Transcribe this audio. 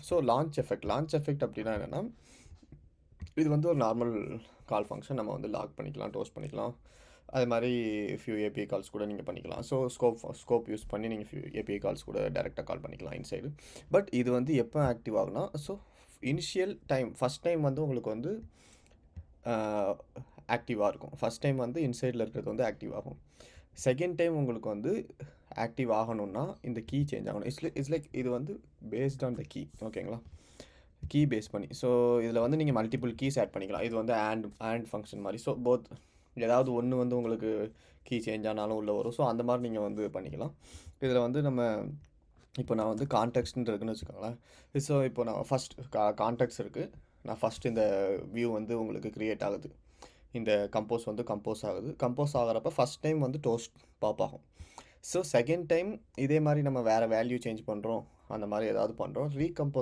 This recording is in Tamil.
ஸோ லான்ச் எஃபெக்ட் அப்படின்னா என்னென்னா, இது வந்து ஒரு நார்மல் கால் ஃபங்க்ஷன். நம்ம வந்து லாக் பண்ணிக்கலாம், டோஸ்ட் பண்ணிக்கலாம். அது மாதிரி ஃபியூ ஏபிஐ கால்ஸ் கூட நீங்கள் பண்ணிக்கலாம். ஸோ ஸ்கோப் யூஸ் பண்ணி நீங்கள் ஃபியூ ஏபிஐ கால்ஸ் கூட டைரெக்டாக கால் பண்ணிக்கலாம் இன்சைடு. பட் இது வந்து எப்போ ஆக்டிவ் ஆகுனா, so initial time first time வந்து உங்களுக்கு வந்து ஆக்டிவாக இருக்கும். ஃபஸ்ட் டைம் வந்து இன்சைடில் இருக்கிறது வந்து ஆக்டிவ் ஆகும். செகண்ட் டைம் உங்களுக்கு வந்து ஆக்டிவ் ஆகணும்னா இந்த கீ சேஞ்ச் ஆகணும். இட்ஸ் லைக் இது வந்து பேஸ்ட் ஆன் த கீ. ஓகேங்களா? கீ பேஸ் பண்ணி. ஸோ இதில் வந்து நீங்கள் மல்டிபிள் கீஸ் ஆட் பண்ணிக்கலாம். இது வந்து ஆண்ட் ஃபங்க்ஷன் மாதிரி. ஸோ ஏதாவது ஒன்று வந்து உங்களுக்கு கீ சேஞ்ச் ஆனாலும் உள்ளே வரும். ஸோ அந்த மாதிரி நீங்கள் வந்து பண்ணிக்கலாம். இதில் வந்து இப்போ நான் வந்து கான்டெக்ட்ஸ்ன்னு இருக்குன்னு வச்சுக்கோங்களேன். ஸோ இப்போ நான் ஃபஸ்ட் கான்டெக்ட்ஸ் இருக்குது. நான் ஃபஸ்ட் இந்த வியூ வந்து உங்களுக்கு க்ரியேட் ஆகுது. இந்த கம்போஸ் ஆகுது. கம்போஸ் ஆகிறப்ப ஃபஸ்ட் டைம் வந்து டோஸ்ட் பாப் ஆகும். ஸோ செகண்ட் டைம் இதே மாதிரி நம்ம வேறு வேல்யூ சேஞ்ச் பண்ணுறோம், அந்த மாதிரி ஏதாவது பண்ணுறோம், ரீகம்போஸ்